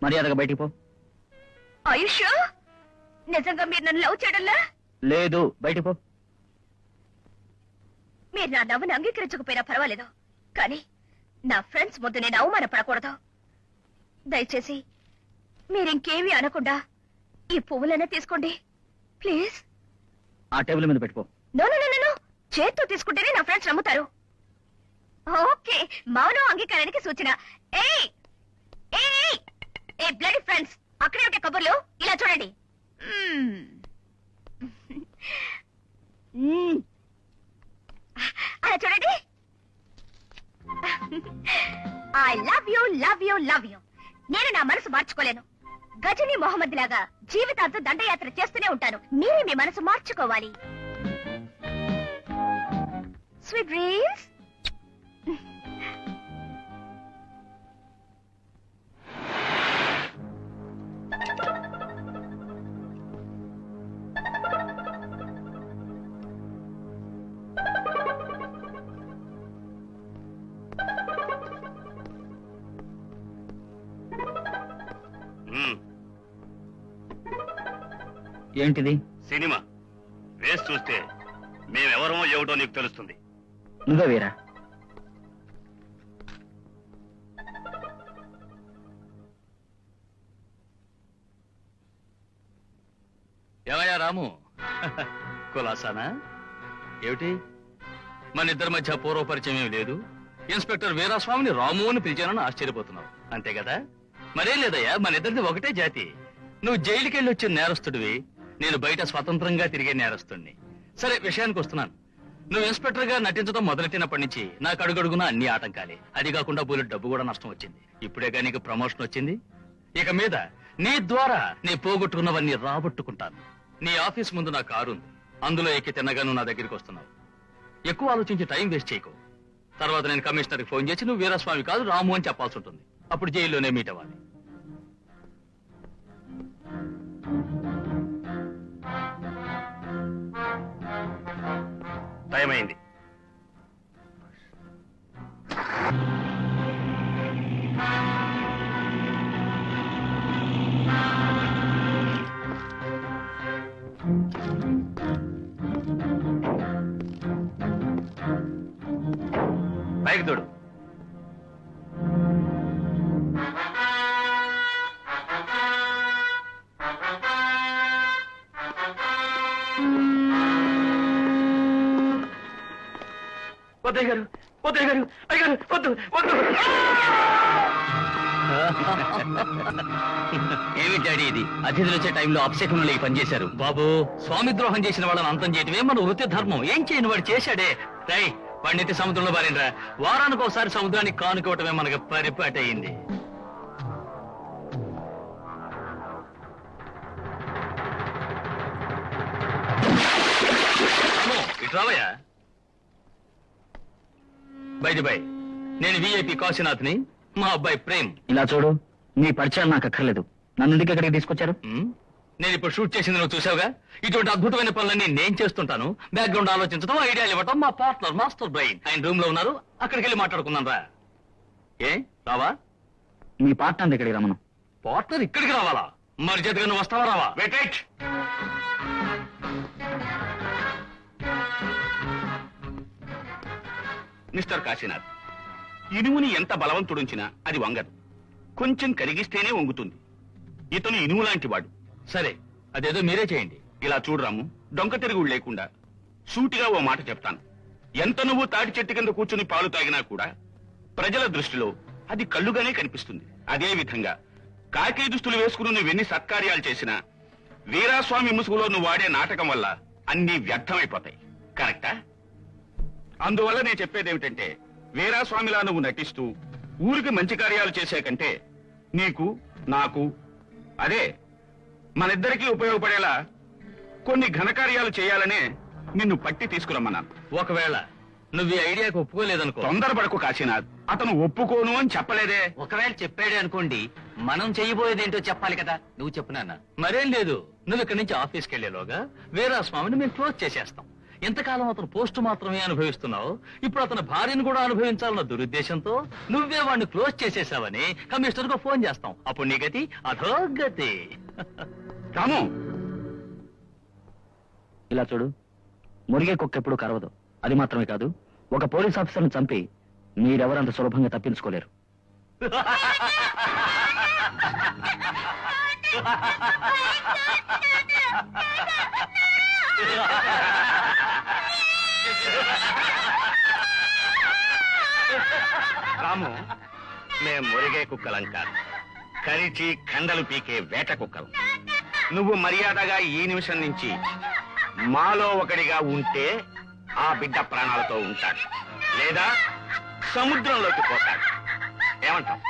మర్యాదగా బయటికి పో. ఆయుష్, నిజంగా మీరు నన్ను లవ్ చేయడంలా? లేదు, బయటికి పో. మీరు నా నవ్వును అంగీకరించకపోయినా పర్వాలేదు, కానీ నా ఫ్రెండ్స్ ముందు నేను అవమానపడకూడదు. దయచేసి మీరింకేమీ అనకుండా ఈ పువ్వులైనా తీసుకోండి ప్లీజ్. ఆ టేబుల్ మీద పెట్టుకో. నో నో నో నో, చేత్తో తీసుకుంటేనే నా ఫ్రెండ్స్ నమ్ముతారు. ఓకే, మౌనం అంగీకారానికి సూచన. ఏయ్ ఏయ్ ఏ బ్లడీ ఫ్రెండ్స్, అక్కడే ఉంటే కబుర్లు ఇలా చూడండి. అలా చూడండి. I love you love you love you. నేను నా మనసు మార్చుకోలేను. గజనీ మొహమ్మద్ లాగా జీవితాంతం దండయాత్ర చేస్తూనే ఉంటాను. మీరే మీ మనసు మార్చుకోవాలి. Sweet dreams. ఏంటిది? సినిమా వేసి చూస్తే మేమెవరమో ఏమిటో నీకు తెలుస్తుంది. నువ్వే వీరా? ఏమయ్యా రాము, కులాసానా ఏమిటి? మన ఇద్దరి మధ్య పూర్వపరిచయం ఏమి లేదు. ఇన్స్పెక్టర్ వీరాస్వామిని రాము అని పిలిచానని ఆశ్చర్యపోతున్నావు, అంతే కదా? మరేం లేదయ్యా, మన ఇద్దరిది ఒకటే జాతి. నువ్వు జైలుకి వెళ్ళి వచ్చిన నేరస్తుడివి, నేను బయట స్వతంత్రంగా తిరిగే నేరస్తుడిని. సరే, విషయానికి వస్తున్నాను. నువ్వు ఇన్స్పెక్టర్ గా నటించడం మొదలెట్టినప్పటి నుంచి నాకు అడుగడుగునా అన్ని ఆటంకాలే. అది కాకుండా బోలెడు డబ్బు కూడా నష్టం వచ్చింది. ఇప్పుడేగా నీకు ప్రమోషన్ వచ్చింది. ఇక మీద నీ ద్వారా నీ పోగొట్టుకున్నవన్నీ రాబట్టుకుంటాను. నీ ఆఫీస్ ముందు నా కారు ఉంది, అందులో ఎక్కి తిన్నగా నువ్వు నా దగ్గరికి వస్తున్నావు. ఎక్కువ ఆలోచించి టైం వేస్ట్ చేయకు. తర్వాత నేను కమిషనర్కి ఫోన్ చేసి నువ్వు వీరస్వామి కాదు రాము అని చెప్పాల్సి ఉంటుంది. అప్పుడు జైల్లోనే మీట్ అవ్వాలి. టైం అయింది. పైకి తోడు. వద్దయ్య గారు, వద్దయ్య గారు, అయ్యారు, వద్దు వద్దు. ఏమి డాడీ ఇది? అతిథులు వచ్చే టైంలో అప్సెకంలో పనిచేశారు. బాబు, స్వామి ద్రోహం చేసిన వాళ్ళని అంతం చేయటమే మన వృత్తి ధర్మం. ఏం చేయని వాడు చేశాడే. రై, వాడినైతే సముద్రంలో బారినరా. వారానికి ఒకసారి సముద్రానికి కానుకోవటమే మనకు పరిపాటి అయింది. ఇటు రావయ్యా. బైది బై, నేను విఐపి కాశీనాథ్ని, మా అబ్బాయి ప్రేమ్. ఇలా చూడు, నీ పరిచయాలు నాకు అక్కర్లేదు. నన్ను ఎందుకు ఎక్కడికి తీసుకొచ్చారు? నేను ఇప్పుడు షూట్ చేసింది నువ్వు చూసావుగా. ఇటువంటి అద్భుతమైన పనులన్నీ నేను చేస్తుంటాను. బ్యాక్గ్రౌండ్ ఆలోచించడం, ఐడియాలు ఇవ్వటం మా పార్ట్నర్ మాస్టర్ బ్రెయిన్. ఆయన రూమ్ లో ఉన్నారు, అక్కడికి వెళ్ళి మాట్లాడుకుందాం రా. ఏ రావా? మీ పార్ట్నర్ ఇక్కడికి రమ్మను. పార్ట్నర్ ఇక్కడికి రావాలా? మరి చేతిగా నువ్వు వస్తావా రావా? వెయిట్. మిస్టర్ కాశీనాథ్, ఇనుముని ఎంత బలవంతుడుంచినా అది వంగదు. కొంచెం కరిగిస్తేనే వంగుతుంది. ఇతను ఇనుము లాంటి వాడు. సరే, అదేదో మీరే చేయండి. ఇలా చూడరాము, డొంక తిరుగుడు లేకుండా సూటిగా ఓ మాట చెప్తాను. ఎంత నువ్వు తాటి చెట్టు కింద కూర్చుని పాలు తాగినా కూడా ప్రజల దృష్టిలో అది కళ్ళుగానే కనిపిస్తుంది. అదే విధంగా కాకి దుస్తులు వేసుకుని నువ్వెన్ని సత్కార్యాలు చేసినా వీరాస్వామి ముసుగులో నువ్వు వాడే నాటకం వల్ల అన్ని వ్యర్థమైపోతాయి. కరెక్టా? అందువల్ల నేను చెప్పేది ఏమిటంటే, వీరాస్వామిలా నువ్వు నటిస్తూ ఊరికి మంచి కార్యాలు చేసే కంటే నీకు, నాకు, అదే మనిద్దరికీ ఉపయోగపడేలా కొన్ని ఘనకార్యాలు చేయాలనే నిన్ను పట్టి తీసుకురమ్మన్నాను. ఒకవేళ నువ్వు ఈ ఐడియాకి ఒప్పుకోలేదనుకో. తొందరపడకు కాశీనాథ్, అతను ఒప్పుకోను అని చెప్పలేదే. ఒకవేళ చెప్పాడే అనుకోండి, మనం చేయబోయేదేంటో చెప్పాలి కదా. నువ్వు చెప్పు నాన్న. మరేం లేదు, నువ్వు ఇక్కడి నుంచి ఆఫీస్కి వెళ్లేలోగా వీరాస్వామిని మేము క్లోజ్ చేసేస్తాం. ఇంతకాలం అతను పోస్ట్ మాత్రమే అనుభవిస్తున్నావు, ఇప్పుడు అతని భార్యను కూడా అనుభవించాలన్న దురుద్దేశంతో నువ్వే వాడిని క్లోజ్ చేసేసావని కమిషనర్ కు ఫోన్ చేస్తాం. అప్పుడు నీ గతి అధోగతి. రాము, ఇలా చూడు, మురిగే కుక్క ఎప్పుడు కరవదు. అది మాత్రమే కాదు, ఒక పోలీస్ ఆఫీసర్ని చంపి మీరెవరంత సులభంగా తప్పించుకోలేరు. రాము, మేం మురిగే కుక్కలం కాదు, కరిచి కండలు పీకే వేట కుక్కలం. నువ్వు మర్యాదగా ఈ నిమిషం నుంచి మాలో ఒకడిగా ఉంటే ఆ బిడ్డ ప్రాణాలతో ఉంటాడు, లేదా సముద్రంలోకి పోతాడు. ఏమంటావు?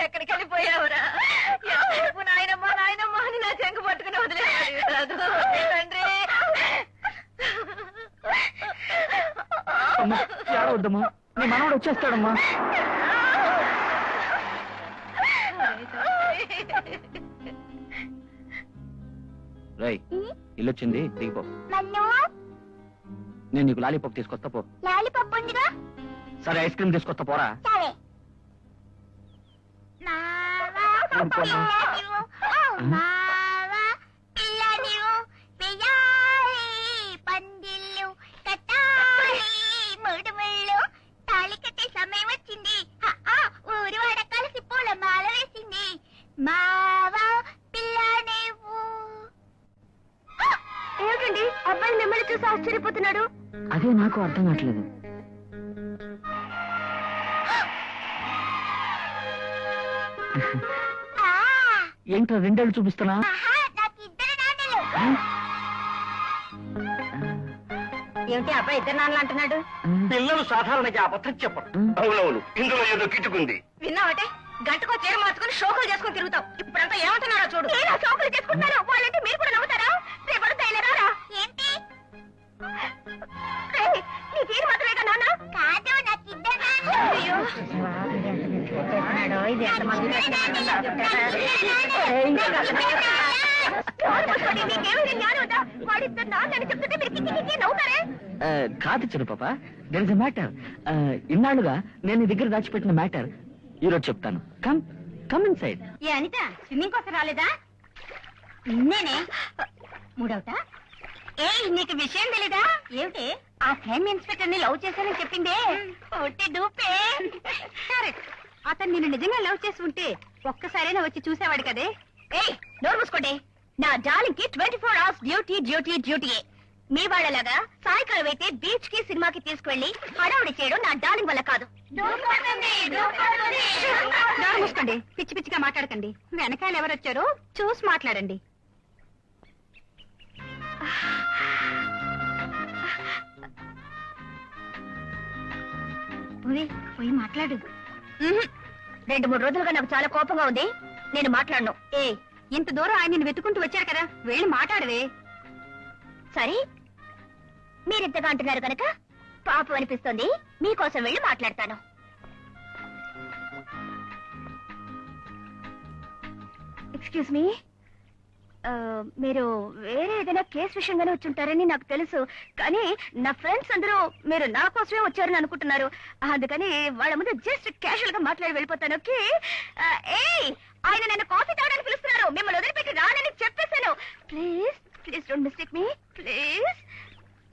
ఎక్కడికి వెళ్ళిపోయావురా? ఎంతసేపు నాయనమ్మ నాయనమ్మ అని నా చెంగు పట్టుకుని వదిలేదు తండ్రి. వద్దమ్మా, నీ మనవడు వచ్చేస్తాడమ్మా. రై, ఇల్లొచ్చింది, దిగిపో. నేను నీకు లాలీపాప్ తీసుకొస్తా పో. లాలీపాప్ ఉందిగా. సరే, ఐస్ క్రీమ్ తీసుకొస్తా పోరా. సమయం వచ్చింది. ఊరు వాడ కలిసి పూల మాల వేసింది. మావా పిల్ల నీవు. ఏమిటండి అబ్బాయి మిమ్మల్ని చూసి ఆశ్చర్యపోతున్నాడు? అదే నాకు అర్థం కావట్లేదు. ఏంటో రెండేళ్ళు చూపిస్తున్నా? ఏమిటి అబ్బాయి ఇద్దరు నాన్నలు అంటున్నాడు? పిల్లలు సాధారణంగా అబద్ధం చెప్పరు. అవునవును, ఇందులో ఏదో కిట్టుకుంది. విన్నావటే? గంటకో చీర మార్చుకుని షోకులు చేసుకుని తిరుగుతాం. ఇప్పుడంతా ఏమంటున్నారో చూడు. నేను షోకులు చేసుకుంటున్నాను, వాళ్ళంటే మీరు కూడా నమ్ముతారా? రేపటి తైలరారా ఏంటి? నీ చీర మాత్రమేగా నాన్న? కాదు, నాకు ఇద్దరు కాదు చిన్న పాప, దెర్ ఇస్ ఎ మ్యాటర్. ఇన్నాళ్ళుగా నేను నీ దగ్గర దాచిపెట్టిన మ్యాటర్ ఈరోజు చెప్తాను. Come come inside. ఏ అనిత, స్విమ్మింగ్ కోసం రాలేదా? నేనే మూడవుతా. ఏ నీకు విషయం తెలీదా? ఏమిటి? ఆ క్రైమ్ ఇన్స్పెక్టర్ ని లవ్ చేశానని చెప్పిందే. ఒట్టి డూపే. సరే, అతను నిన్ను నిజంగా లవ్ చేసి ఉంటే ఒక్కసారైనా వచ్చి చూసేవాడు కదే. ఏయ్, నోరు మూసుకోండి. నా డార్లింగ్ కి 24 hours డ్యూటీ డ్యూటీ డ్యూటీయే. మీ వాళ్ళలాగా సాయంకాలం అయితే బీచ్ కి సినిమాకి తీసుకువెళ్లి హడావుడి చేయడం నా డార్లింగ్ వల్ల కాదు. నోరు మూసుకోండి, పిచ్చి పిచ్చిగా మాట్లాడకండి. వెనకాల ఎవరొచ్చారో చూసి మాట్లాడండి. పోయి మాట్లాడు. 2-3 రోజులుగా నాకు చాలా కోపంగా ఉంది, నేను మాట్లాడను. ఏ, ఇంత దూరం ఆయన వెతుకుంటూ వచ్చారు కదా, వెళ్ళి మాట్లాడవే. సరే, మీరింతగా అంటున్నారు కనుక పాపం అనిపిస్తుంది, మీకోసం వెళ్ళి మాట్లాడతాను. ఎక్స్క్యూజ్ మీ, మీరు వేరే ఏదైనా కేసు విషయంగానే వచ్చి ఉంటారని నాకు తెలుసు, కానీ నా ఫ్రెండ్స్ అందరూ మీరు నా కోసమే వచ్చారని అనుకుంటున్నారు. అందుకని వాళ్ళ ముందు జస్ట్ క్యాజువల్ గా మాట్లాడి వెళ్ళిపోతాను. ఓకే? ఆయన నన్ను కాఫీ తాగడానికి పిలుస్తున్నారు, మిమ్మల్ని వదిలిపెట్టి రానని చెప్పేశాను. Please please don't mistake me, please.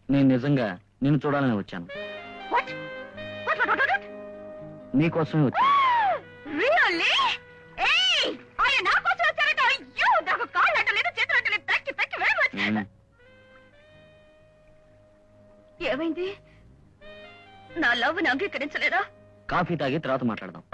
నేను నిజంగా నిన్ను చూడాలని వచ్చాను. What what what what? నీకోసమే వచ్చాను. రియల్లీ? ఆయన నా కోసం వచ్చారట. అయ్యో, నాకు కాళ్ళు అట్టలేదు, చేతులు అట్టలేదు. Thank you very much. ఏమైంది? నా లవ్ ని అంగీకరించలేదా? కాఫీ తాగి తర్వాత మాట్లాడదాం.